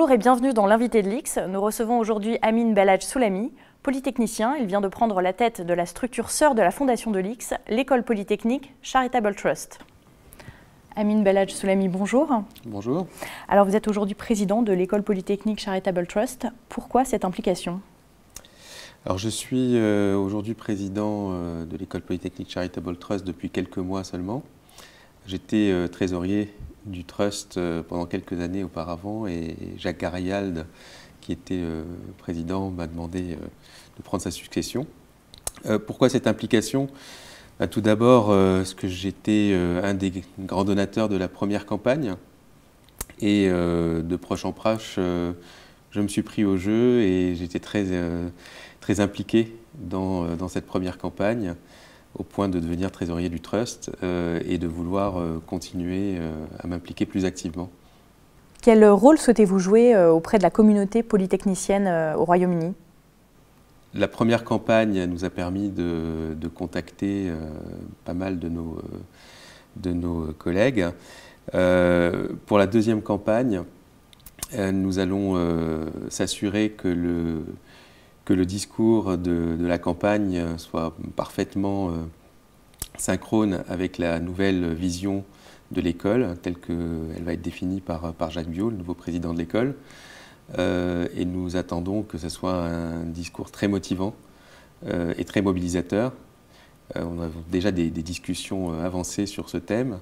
Bonjour et bienvenue dans l'invité de l'X. Nous recevons aujourd'hui Amin Belhadj Soulami, polytechnicien. Il vient de prendre la tête de la structure sœur de la fondation de l'X, l'école polytechnique Charitable Trust. Amin Belhadj Soulami, bonjour. Bonjour. Alors vous êtes aujourd'hui président de l'école polytechnique Charitable Trust. Pourquoi cette implication? Alors je suis aujourd'hui président de l'école polytechnique Charitable Trust depuis quelques mois seulement. J'étais trésorier du Trust pendant quelques années auparavant et Jacques Garialde, qui était président, m'a demandé de prendre sa succession. Pourquoi cette implication? Tout d'abord, parce que j'étais un des grands donateurs de la première campagne et de proche en proche, je me suis pris au jeu et j'étais très impliqué dans cette première campagne, au point de devenir trésorier du Trust et de vouloir continuer à m'impliquer plus activement. Quel rôle souhaitez-vous jouer auprès de la communauté polytechnicienne au Royaume-Uni? La première campagne nous a permis de contacter pas mal de nos collègues. Pour la deuxième campagne, nous allons s'assurer que le discours de la campagne soit parfaitement synchrone avec la nouvelle vision de l'école, telle qu'elle va être définie par Jacques Biot, le nouveau président de l'école. Et nous attendons que ce soit un discours très motivant et très mobilisateur. On a déjà des discussions avancées sur ce thème.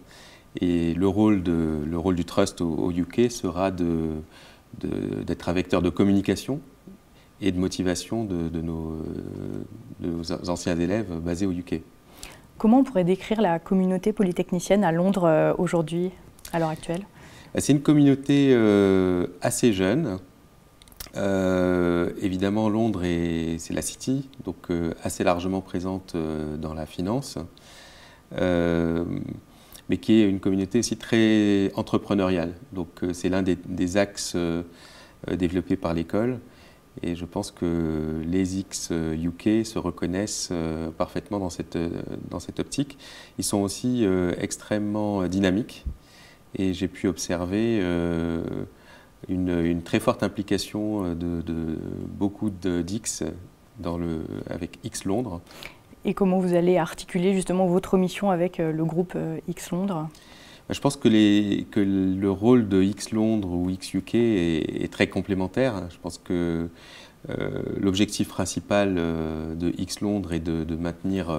Et le rôle du Trust au UK sera d'être un vecteur de communication et de motivation de nos anciens élèves basés au UK. Comment on pourrait décrire la communauté polytechnicienne à Londres aujourd'hui, à l'heure actuelle? C'est une communauté assez jeune. Évidemment, Londres, c'est la City, donc assez largement présente dans la finance, mais qui est une communauté aussi très entrepreneuriale. Donc c'est l'un des axes développés par l'école. Et je pense que les X UK se reconnaissent parfaitement dans cette optique. Ils sont aussi extrêmement dynamiques et j'ai pu observer une très forte implication de beaucoup d'X avec X Londres. Et comment vous allez articuler justement votre mission avec le groupe X Londres? Je pense que le rôle de X Londres ou X UK est très complémentaire. Je pense que l'objectif principal de X Londres est de maintenir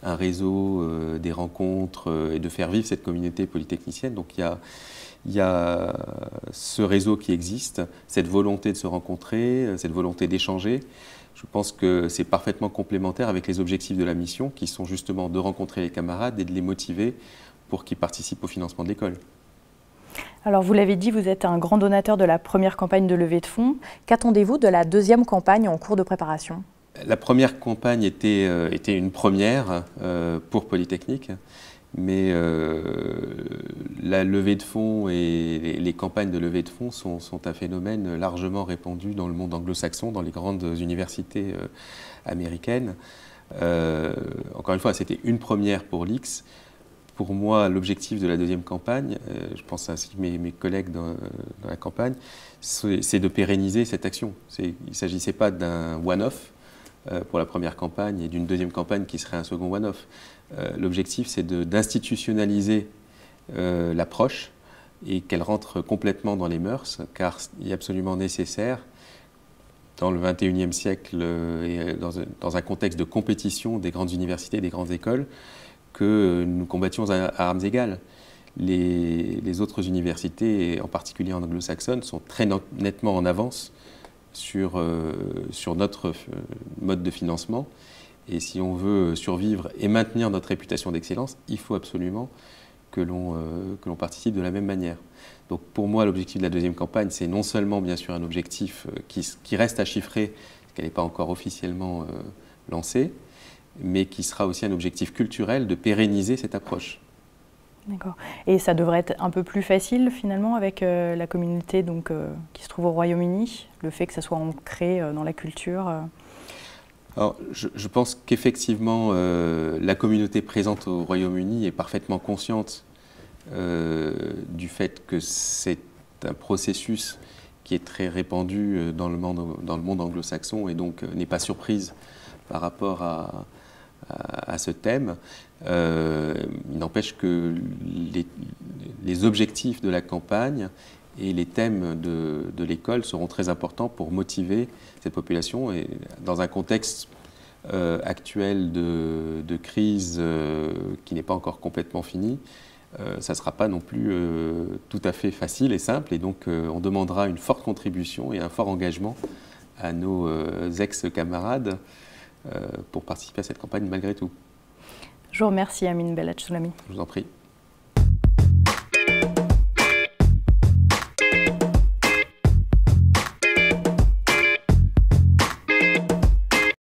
un réseau, des rencontres et de faire vivre cette communauté polytechnicienne. Donc il y a ce réseau qui existe, cette volonté de se rencontrer, cette volonté d'échanger. Je pense que c'est parfaitement complémentaire avec les objectifs de la mission qui sont justement de rencontrer les camarades et de les motiver pour qu'ils participent au financement de l'école. Alors vous l'avez dit, vous êtes un grand donateur de la première campagne de levée de fonds. Qu'attendez-vous de la deuxième campagne en cours de préparation? La première campagne était une première pour Polytechnique, mais la levée de fonds et les campagnes de levée de fonds sont un phénomène largement répandu dans le monde anglo-saxon, dans les grandes universités américaines. Encore une fois, c'était une première pour l'X. Pour moi, l'objectif de la deuxième campagne, je pense ainsi que mes collègues dans la campagne, c'est de pérenniser cette action. Il ne s'agissait pas d'un one-off pour la première campagne et d'une deuxième campagne qui serait un second one-off. L'objectif, c'est d'institutionnaliser l'approche et qu'elle rentre complètement dans les mœurs, car il est absolument nécessaire, dans le XXIe siècle et dans un contexte de compétition des grandes universités, des grandes écoles, que nous combattions à armes égales. Les autres universités, et en particulier en anglo-saxonne, sont très nettement en avance sur notre mode de financement. Et si on veut survivre et maintenir notre réputation d'excellence, il faut absolument que l'on participe de la même manière. Donc pour moi, l'objectif de la deuxième campagne, c'est non seulement bien sûr un objectif qui reste à chiffrer, parce qu'elle n'est pas encore officiellement lancée, mais qui sera aussi un objectif culturel de pérenniser cette approche. D'accord. Et ça devrait être un peu plus facile finalement avec la communauté qui se trouve au Royaume-Uni, le fait que ça soit ancré dans la culture Alors, je pense qu'effectivement, la communauté présente au Royaume-Uni est parfaitement consciente du fait que c'est un processus qui est très répandue dans le monde anglo-saxon et donc n'est pas surprise par rapport à ce thème. Il n'empêche que les objectifs de la campagne et les thèmes de l'école seront très importants pour motiver cette population. Et dans un contexte actuel de crise qui n'est pas encore complètement fini, ça ne sera pas non plus tout à fait facile et simple. Et donc on demandera une forte contribution et un fort engagement à nos ex-camarades pour participer à cette campagne malgré tout. Je vous remercie, Amine Belhadj Soulami. Je vous en prie.